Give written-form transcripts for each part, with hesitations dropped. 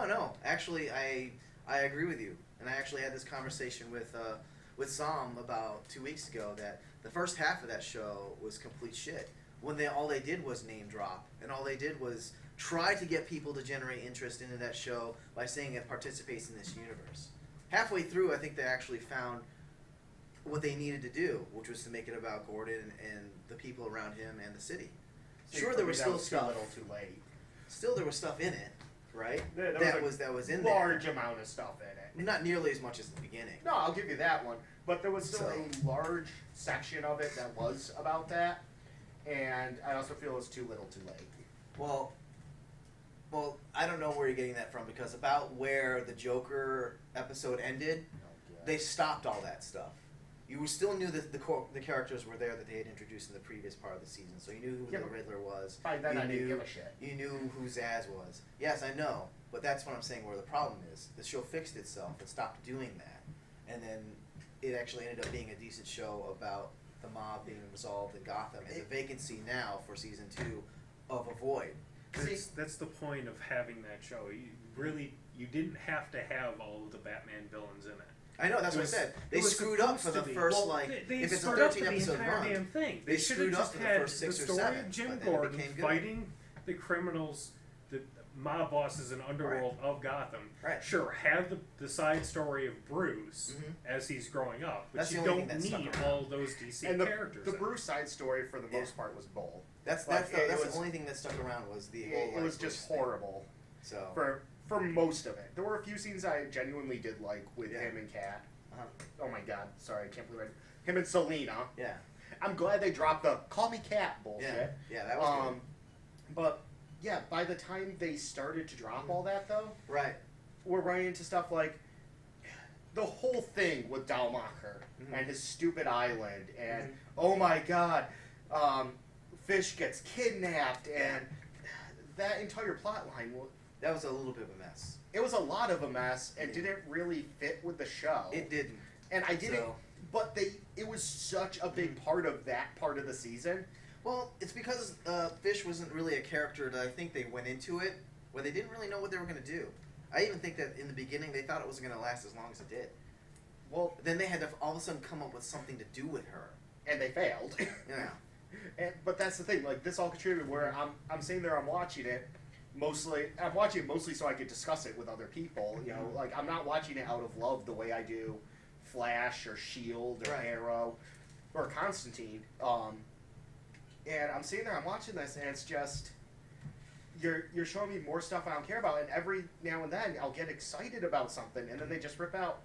No. Actually, I agree with you, and I actually had this conversation with Sam about 2 weeks ago that the first half of that show was complete shit. When all they did was name drop, and all they did was try to get people to generate interest into that show by saying it participates in this universe. Halfway through, I think they actually found what they needed to do, which was to make it about Gordon and the people around him and the city. So sure, there was still stuff. A little too late. Still, there was stuff in it, right? That was in large amount of stuff in it. Not nearly as much as the beginning. No, I'll give you that one. But there was still a large section of it that was about that, and I also feel it's too little, too late. Well, I don't know where you're getting that from, because about where the Joker episode ended, they stopped all that stuff. You still knew that the characters were there that they had introduced in the previous part of the season, so you knew who the Riddler was. By then I didn't give a shit. You knew who Zaz was. Yes, I know, but that's what I'm saying where the problem is. The show fixed itself and stopped doing that, and then it actually ended up being a decent show about the mob being resolved in Gotham and the vacancy now for season 2 of a void. That's the point of having that show. You didn't have to have all of the Batman villains in it. I know, that's what I said. They screwed up for the first, if it's a 13-episode run, damn thing. They screwed up for the first 6 or 7. The story of Jim Gordon fighting the criminals, the mob bosses and underworld of Gotham. Right. Sure, have the side story of Bruce as he's growing up, but that's you don't need all those DC characters. The Bruce side story, for the most part, was bull. That's the only thing that stuck around was the whole. It was just horrible. So for most of it, there were a few scenes I genuinely did like with him and Kat. Oh my god, sorry, I can't believe it. Him and Selena. Yeah. I'm glad they dropped the "call me Kat" bullshit. Yeah, that was good. But yeah, by the time they started to drop all that, though, right, we're running into stuff like the whole thing with Dalmacher and his stupid island, and oh my god, Fish gets kidnapped, and that entire plot line. That was a little bit of a mess. It was a lot of a mess, and didn't really fit with the show. It didn't. And I didn't. But it was such a big part of that part of the season. Well, it's because Fish wasn't really a character that I think they went into it where they didn't really know what they were going to do. I even think that in the beginning they thought it wasn't going to last as long as it did. Well, then they had to all of a sudden come up with something to do with her. And they failed. Yeah. But that's the thing. Like, this all contributed where I'm sitting there, I'm watching it. I'm watching it mostly so I could discuss it with other people. You know, like, I'm not watching it out of love the way I do Flash or Shield or Arrow or Constantine. And I'm sitting there, I'm watching this, and it's just you're showing me more stuff I don't care about, and every now and then I'll get excited about something, and then they just rip out,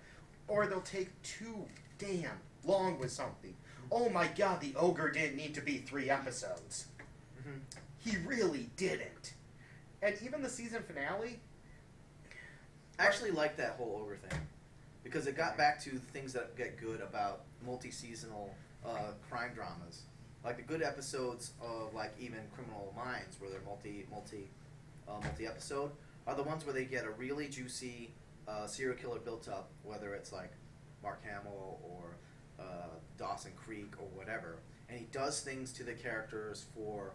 or they'll take too damn long with something. Oh my god, the ogre didn't need to be 3 episodes. He really didn't. And even the season finale... I actually like that whole ogre thing. Because it got back to things that get good about multi-seasonal crime dramas. Like the good episodes of, like, even Criminal Minds, where they're multi-episode, are the ones where they get a really juicy serial killer built up, whether it's like Mark Hamill or Dawson Creek or whatever. And he does things to the characters for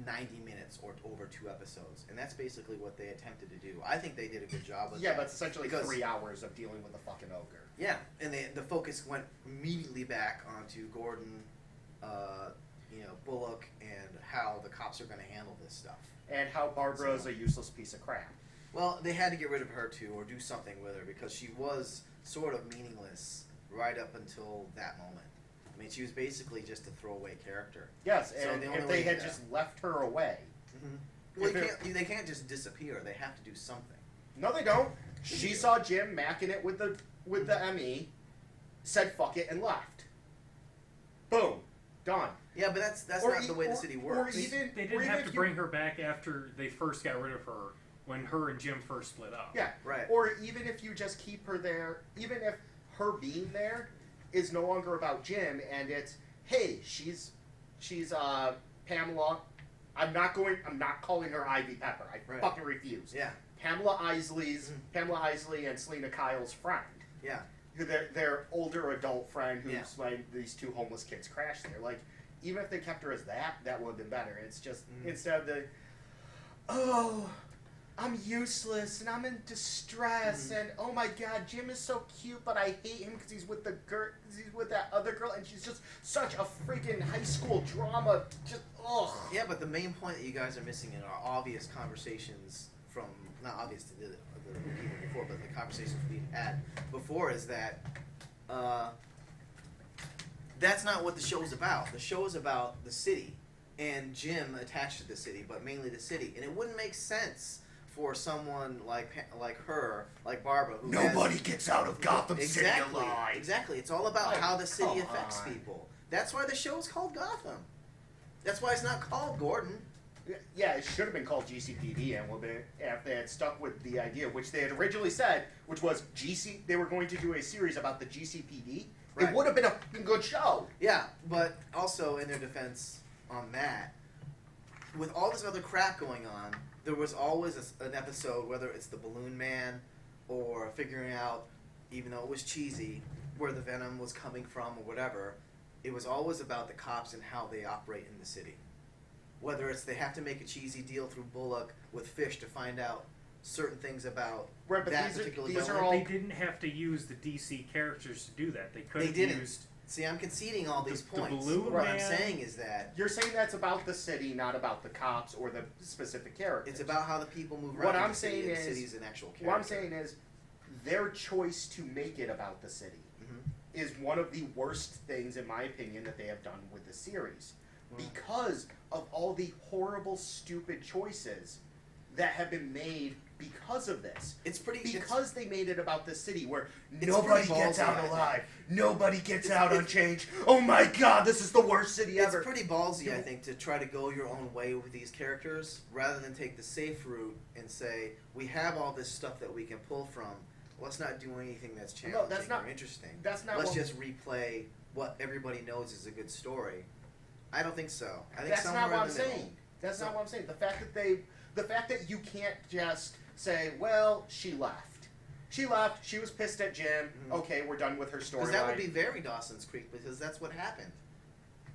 90 minutes or over 2 episodes, and that's basically what they attempted to do. I think they did a good job with that. Yeah, but it's essentially 3 hours of dealing with the fucking ogre. Yeah, and the focus went immediately back onto Gordon, Bullock, and how the cops are going to handle this stuff. And how Barbara is a useless piece of crap. Well, they had to get rid of her too, or do something with her, because she was sort of meaningless right up until that moment. I mean, she was basically just a throwaway character. Yes, and if they had just left her away... Well, they can't just disappear. They have to do something. No, they don't. She saw Jim macking it with the ME, said fuck it, and left. Boom. Done. Yeah, but that's not the way the city works. They didn't have to bring her back after they first got rid of her, when her and Jim first split up. Yeah, right. Or even if you just keep her there, even if her being there is no longer about Jim, and it's, hey, she's Pamela. I'm not calling her Ivy Pepper. I fucking refuse. Yeah. Pamela Isley and Selena Kyle's friend. Yeah. Their older adult friend who's when these 2 homeless kids crashed there. Like, even if they kept her as that would have been better. It's just, instead of I'm useless and I'm in distress and oh my god, Jim is so cute, but I hate him because he's with he's with that other girl and she's just such a freaking high school drama. Just ugh. Yeah, but the main point that you guys are missing in our obvious conversations from not obvious to the people before, but the conversations we've had before is that that's not what the show is about. The show is about the city and Jim attached to the city, but mainly the city, and it wouldn't make sense for someone like her, like Barbara, who Nobody gets out of Gotham City alive. Exactly. It's all about how the city come affects on. people. That's why the show is called Gotham. That's why it's not called Gordon. Yeah, it should have been called GCPD, and if they had stuck with the idea, which they had originally said, which was they were going to do a series about the GCPD. Right. It would have been a good show. Yeah, but also in their defense on that, with all this other crap going on, there was always an episode, whether it's the Balloon Man or figuring out, even though it was cheesy, where the venom was coming from or whatever, it was always about the cops and how they operate in the city. Whether it's they have to make a cheesy deal through Bullock with Fish to find out certain things about Right, but that these are- particular these villain. are all- They didn't have to use the DC characters to do that. They could have didn't. used. See, I'm conceding all these The points. Balloon What I'm Man- saying is that You're saying that's about the city, not about the cops or the specific characters. it's about how the people move around. What in I'm the city, saying and the is- city's an actual character. What I'm saying is, their choice to make it about the city Mhm. is one of the worst things, in my opinion, that they have done with the series. Because of all the horrible, stupid choices that have been made because of this. It's pretty. Because they made it about the city where It's nobody pretty gets ballsy, out I think. alive. Nobody gets It's- out it's- unchanged. Oh my god, this is the worst city It's ever. pretty ballsy, I think, to try to go your own way with these characters rather than take the safe route and say we have all this stuff that we can pull from. Let's not do anything that's challenging that's not- or interesting. that's not Let's what- just replay what everybody knows is a good story. I don't think so. I think That's somewhere not what in I'm the middle. saying. That's not what I'm saying. The fact that you can't just say, well, she left. She left. She was pissed at Jim. Mhm. Okay, we're done with her storyline. Because that would be very Dawson's Creek, because that's what happened.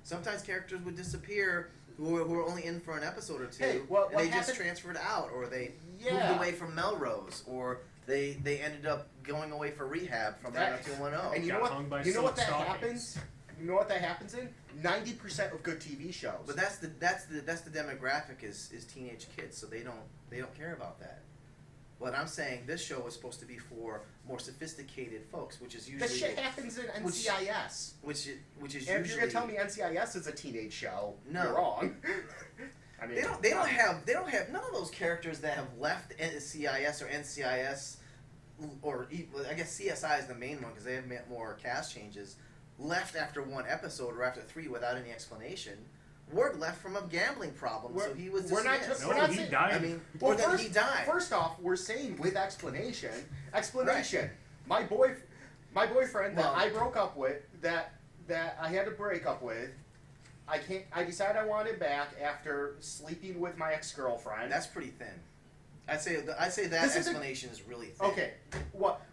Sometimes characters would disappear who were only in for an episode or two, Hey, what and they just happened- transferred out, or they Yeah. moved away from Melrose, or they ended up going away for rehab from That- 90210. And you Got know hung by what? You know what silk that stockings. happens? You know what that happens in? 90% of good TV shows. But that's the demographic is teenage kids, so they don't care about that. But I'm saying this show is supposed to be for more sophisticated folks, which is usually That shit happens in which- NCIS. which is And if usually you're gonna tell me NCIS is a teenage show, No. you're wrong. I mean, they don't have none of those characters that have left CIS or NCIS or I guess CSI is the main one because they have more cast changes. Left after one episode or after 3 without any explanation. Ward left from a gambling problem, so he was we're not dismissed. just- No, we're not he saying- died. I mean, Well, or that he died. First off, we're saying with explanation. My boyfriend Well- that I broke up with, that I had to break up with, I decided I wanted back after sleeping with my ex-girlfriend. That's pretty thin. I'd say that This isn't- explanation is really thin. Okay,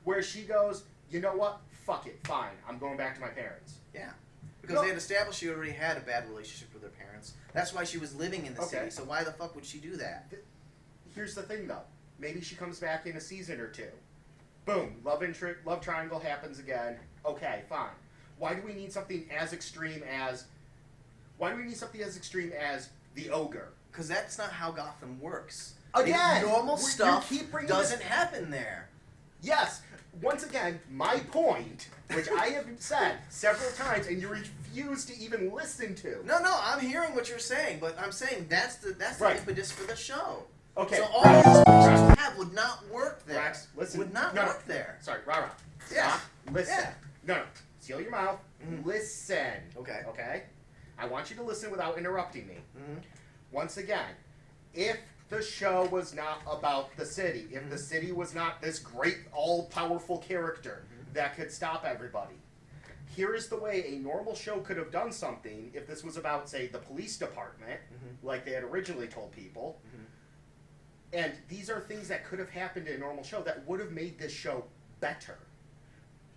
where she goes, you know what? Fuck it, fine. I'm going back to my parents. Yeah. Because No. they had established she already had a bad relationship with her parents. That's why she was living in the Okay. city. So why the fuck would she do that? Here's the thing, though. Maybe she comes back in a season or 2. Boom, love triangle happens again. Okay, fine. Why do we need something as extreme as the ogre? Because that's not how Gotham works. Again, normal you stuff keep bringing doesn't happen there. Yes. Once again, my point, which I have said several times, and you refuse to even listen to. No, I'm hearing what you're saying, but I'm saying that's the Right. impetus for the show. Okay. So all these questions you have would not work there. Rex, listen. Would not No, work there. Sorry, rah. Yeah. Stop. Listen. Yeah. No. Seal your mouth. Mhm. Listen. Okay. Okay? I want you to listen without interrupting me. Mm-hmm. Once again, if the show was not about the city, if the Mhm. city was not this great, all-powerful character Mhm. that could stop everybody, here is the way a normal show could have done something if this was about, say, the police department, Mhm. like they had originally told people. Mhm. And these are things that could have happened in a normal show that would have made this show better.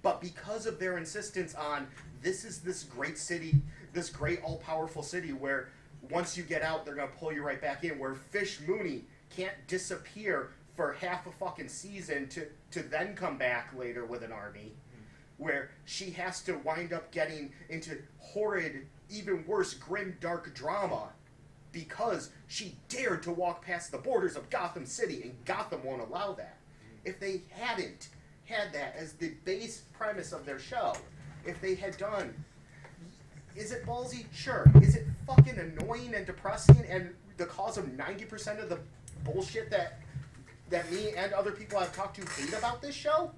But because of their insistence on this is this great city, this great all-powerful city where once you get out, they're going to pull you right back in, where Fish Mooney can't disappear for half a fucking season to then come back later with an army, where she has to wind up getting into horrid, even worse, grim, dark drama because she dared to walk past the borders of Gotham City, and Gotham won't allow that. If they hadn't had that as the base premise of their show, if they had done... Is it ballsy? Sure. Is it fucking annoying and depressing and the cause of 90% of the bullshit that me and other people I've talked to hate about this show?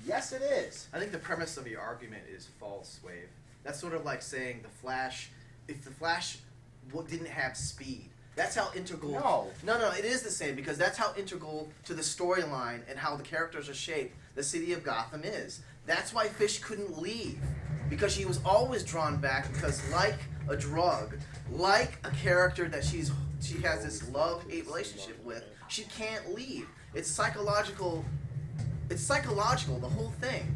Yes, it is. I think the premise of your argument is false, Wave. That's sort of like saying the Flash, if the Flash didn't have speed, that's how integral... No, it is the same, because that's how integral to the storyline and how the characters are shaped the city of Gotham is. That's why Fish couldn't leave, because she was always drawn back, because like a drug, like a character that she has this love-hate relationship with, she can't leave. It's psychological, the whole thing.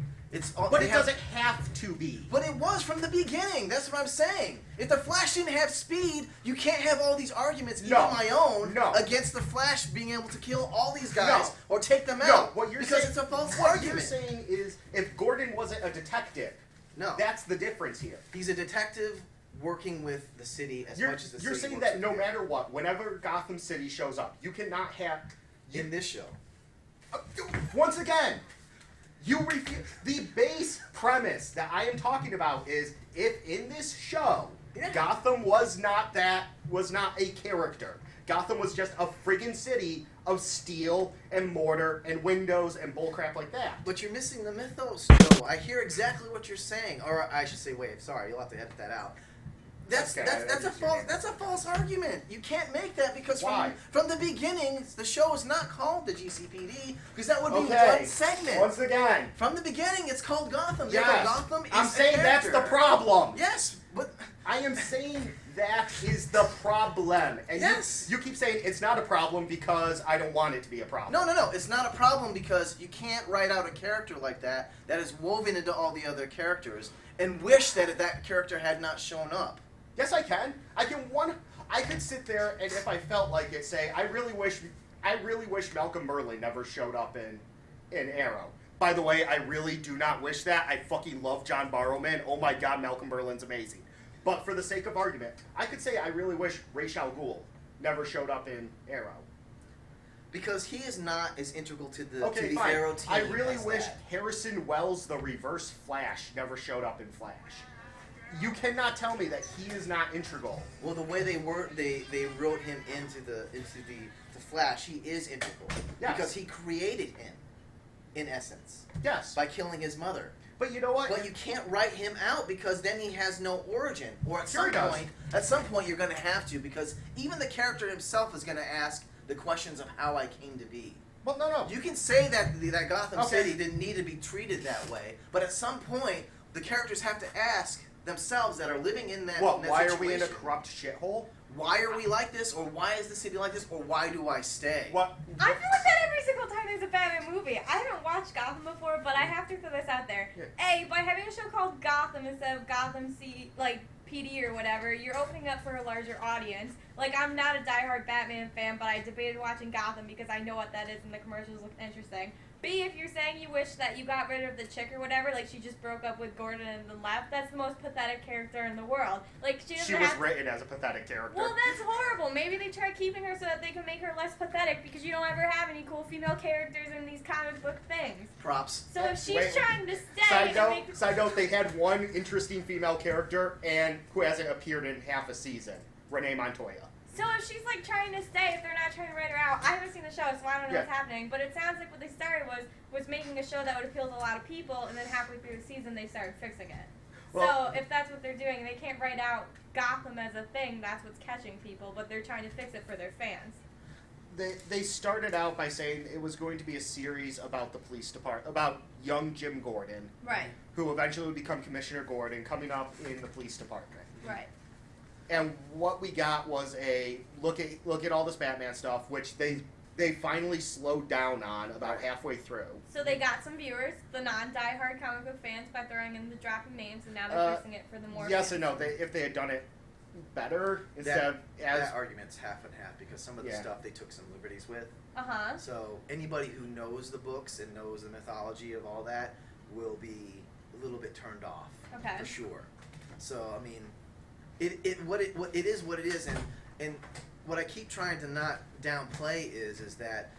But it doesn't have to be. But it was from the beginning. That's what I'm saying. If the Flash didn't have speed, you can't have all these arguments, even my own, against the Flash being able to kill all these guys or take them out. What you're because saying, it's a false what argument. you're saying is, if Gordon wasn't a detective, that's the difference here. He's a detective working with the city as much as the city. You're saying that no matter what, whenever Gotham City shows up, you cannot have... In this show. Once again... You refuse. The base premise that I am talking about is, if in this show, Gotham was not a character. Gotham was just a friggin' city of steel and mortar and windows and bullcrap like that. But you're missing the mythos, Joe. I hear exactly what you're saying, or I should say, Wave. Sorry, you'll have to edit that out. That's a false argument. You can't make that because from the beginning, the show is not called the GCPD because that would be one segment. Once again, from the beginning, it's called Gotham. Yes. Gotham is I'm saying that's the problem. Yes, but I am saying that is the problem. And you keep saying it's not a problem because I don't want it to be a problem. No. It's not a problem because you can't write out a character like that is woven into all the other characters and wish that that character had not shown up. Yes, I can. I could sit there and if I felt like it, say, I really wish Malcolm Merlin never showed up in Arrow. By the way, I really do not wish that. I fucking love John Barrowman. Oh my god, Malcolm Merlin's amazing. But for the sake of argument, I could say I really wish Ra's al Ghul never showed up in Arrow. Because he is not as integral to the fine. Arrow team. I really wish Harrison Wells, the Reverse Flash, never showed up in Flash. You cannot tell me that he is not integral. Well, the way they wrote him into the Flash, he is integral. Yes. Because he created him, in essence. Yes. By killing his mother. But you know what? But you can't write him out because then he has no origin. Or at some point you're going to have to, because even the character himself is going to ask the questions of how I came to be. Well, no. You can say that Gotham City didn't need to be treated that way, but at some point the characters have to ask themselves that are living in that why situation, are we in a corrupt shithole? Why are we like this? Or why is the city like this? Or why do I stay? What? I feel like that every single time there's a Batman movie. I haven't watched Gotham before, but I have to throw this out there. Yeah. By having a show called Gotham instead of Gotham PD or whatever, you're opening up for a larger audience. Like, I'm not a diehard Batman fan, but I debated watching Gotham because I know what that is and the commercials look interesting. B, if you're saying you wish that you got rid of the chick or whatever, like she just broke up with Gordon and then left, that's the most pathetic character in the world. Like, she was written as a pathetic character. Well, that's horrible. Maybe they try keeping her so that they can make her less pathetic because you don't ever have any cool female characters in these comic book things. Props. So if she's trying to stay... Side note, they had one interesting female character and who hasn't appeared in half a season. Renee Montoya. So if she's like trying to stay, if they're not trying to write her out, I haven't seen the show, so I don't know what's happening. But it sounds like what they started was making a show that would appeal to a lot of people, and then halfway through the season they started fixing it. Well, so if that's what they're doing, they can't write out Gotham as a thing. That's what's catching people, but they're trying to fix it for their fans. They started out by saying it was going to be a series about the police department, about young Jim Gordon, right? Who eventually would become Commissioner Gordon, coming up in the police department, right? And what we got was a look at all this Batman stuff, which they finally slowed down on about halfway through. So they got some viewers, the non-diehard comic book fans, by throwing in the dropping names, and now they're fixing it for the more. Yes and no. If they had done it better instead of as that argument's half and half because some of the Yeah. stuff they took some liberties with. Uh-huh. So anybody who knows the books and knows the mythology of all that will be a little bit turned off, Okay. for sure. So I mean, it is what it is, and what I keep trying to not downplay is that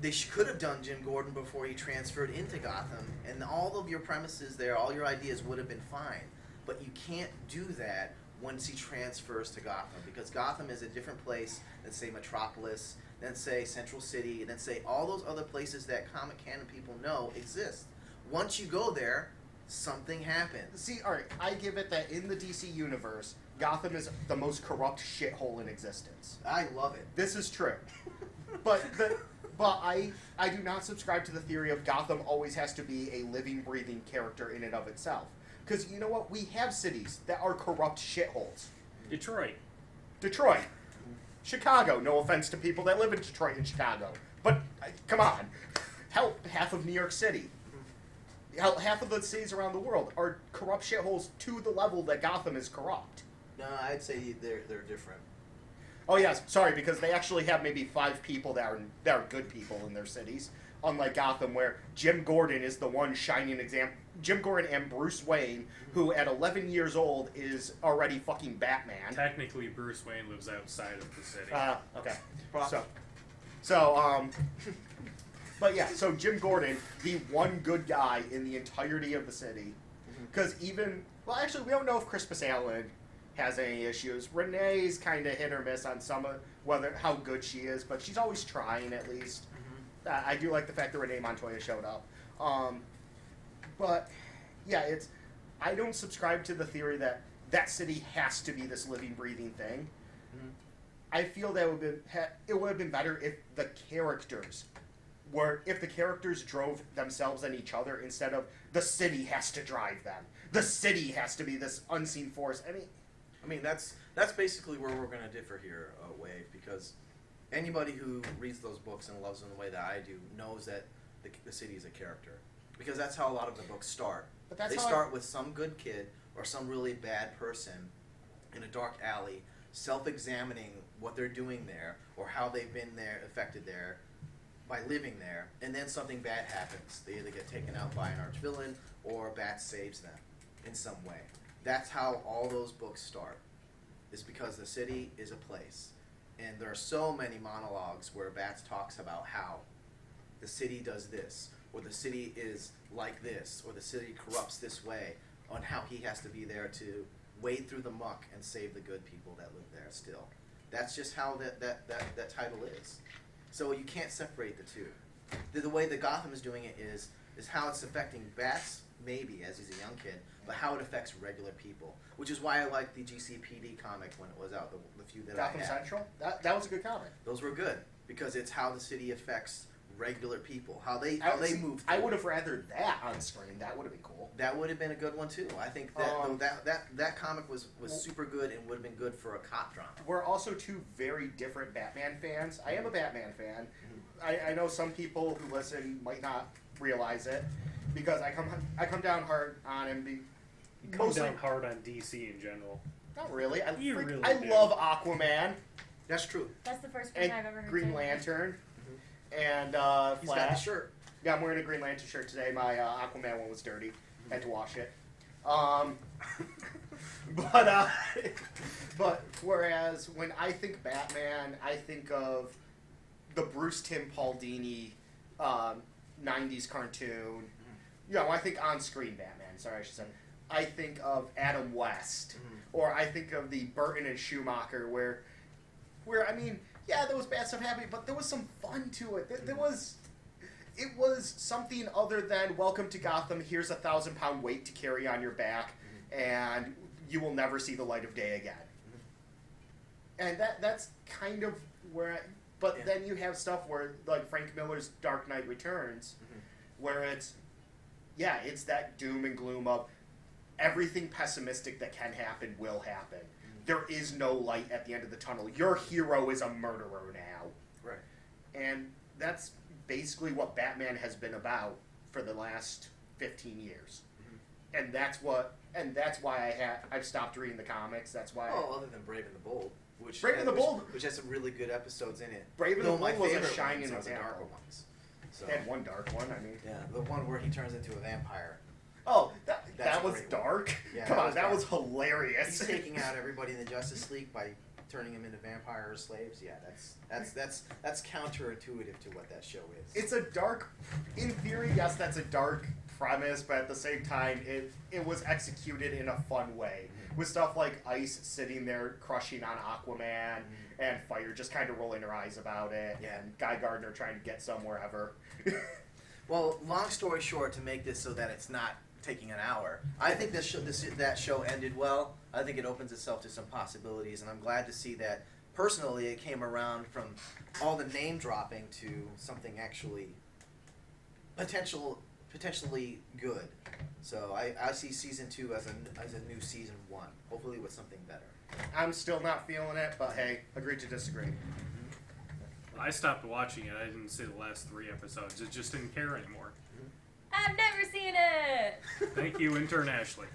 they could have done Jim Gordon before he transferred into Gotham, and all of your premises there, all your ideas would have been fine. But you can't do that once he transfers to Gotham, because Gotham is a different place than, say, Metropolis, than, say, Central City, than, say, all those other places that comic canon people know exist. Once you go there, something happens. See, alright, I give it that in the DC universe, Gotham is the most corrupt shithole in existence. I love it. This is true. But I do not subscribe to the theory of Gotham always has to be a living, breathing character in and of itself. Because you know what? We have cities that are corrupt shitholes. Detroit. Chicago. No offense to people that live in Detroit and Chicago. But, come on. Hell, half of New York City. Hell, half of the cities around the world are corrupt shitholes to the level that Gotham is corrupt. No, I'd say they're different. Oh yes, sorry, because they actually have maybe 5 people that are good people in their cities. Unlike Gotham, where Jim Gordon is the one shining example. Jim Gordon and Bruce Wayne, who at 11 years old is already fucking Batman. Technically, Bruce Wayne lives outside of the city. Okay. Props. But yeah, so Jim Gordon, the one good guy in the entirety of the city. Because well, actually, we don't know if Crispus Allen has any issues. Renee's kind of hit or miss on some of how good she is, but she's always trying at least. I do like the fact that Renee Montoya showed up. But yeah, I don't subscribe to the theory that city has to be this living, breathing thing. I feel that it would have been better if the characters drove themselves and each other instead of the city has to drive them. The city has to be this unseen force. I mean, that's basically where we're going to differ here, Wave, because anybody who reads those books and loves them the way that I do knows that the city is a character. Because that's how a lot of the books start. But that's they how start with some good kid or some really bad person in a dark alley self-examining what they're doing there or how they've been there, affected there by living there, and then something bad happens. They either get taken out by an arch-villain or Bat saves them in some way. That's how all those books start, is because the city is a place. And there are so many monologues where Bats talks about how the city does this, or the city is like this, or the city corrupts this way, on how he has to be there to wade through the muck and save the good people that live there still. That's just how that title is. So you can't separate the two. The way that Gotham is doing it is how it's affecting Bats, maybe, as he's a young kid, but how it affects regular people. Which is why I liked the GCPD comic when it was out, the few that Gotham I had. Central? That was a good comic. Those were good, because it's how the city affects regular people, how they move through. I would have rather that on screen. That would have been cool. That would have been a good one too. I think that comic was super good and would have been good for a cop drama. We're also two very different Batman fans. I am a Batman fan. I know some people who listen might not realize it because I come down hard on him. You come down hard on DC in general. Not really. I You really I do. love Aquaman That's true. That's the first person and I've ever heard Green say. Lantern and He's got the Flash. shirt. Yeah, I'm wearing a Green Lantern shirt today. My Aquaman one was dirty. Had to wash it. But whereas when I think Batman, I think of the Bruce Tim Paul Dini 90s cartoon. You know, I think on-screen Batman. Sorry, I should say. I think of Adam West, or I think of the Burton and Schumacher, where I mean, yeah, there was bad stuff happening, but there was some fun to it. It was something other than welcome to Gotham. Here's a 1,000-pound weight to carry on your back, and you will never see the light of day again. And that's kind of where. But then you have stuff where, like Frank Miller's Dark Knight Returns, where it's that doom and gloom of everything pessimistic that can happen will happen. There is no light at the end of the tunnel. Your hero is a murderer now. Right. And that's basically what Batman has been about for the last 15 years. and that's why I've stopped reading the comics. That's why. Oh, other than Brave and the Bold, which has some really good episodes in it. Brave and the Though my Bold was a favorite shining ones are the example. darker ones. So, They had one dark one. I mean, yeah, the one where he turns into a vampire. oh, That's that a was great dark. Yeah, Come that on, was that dark. was hilarious. He's taking out everybody in the Justice League by turning them into vampire or slaves. Yeah, that's counterintuitive to what that show is. It's a dark, in theory, yes, that's a dark premise, but at the same time, it was executed in a fun way. With stuff like Ice sitting there crushing on Aquaman, and Fire just kind of rolling her eyes about it, Yeah. and Guy Gardner trying to get somewhere ever. Well, long story short, to make this so that it's not taking an hour, I think that show ended well. I think it opens itself to some possibilities, and I'm glad to see that. Personally, it came around from all the name dropping to something actually potentially good. So I see season 2 as a new season 1, hopefully with something better. I'm still not feeling it, but hey, agree to disagree. I stopped watching it. I didn't see the last 3 episodes. I just didn't care anymore. I've never seen it. Thank you, intern Ashley.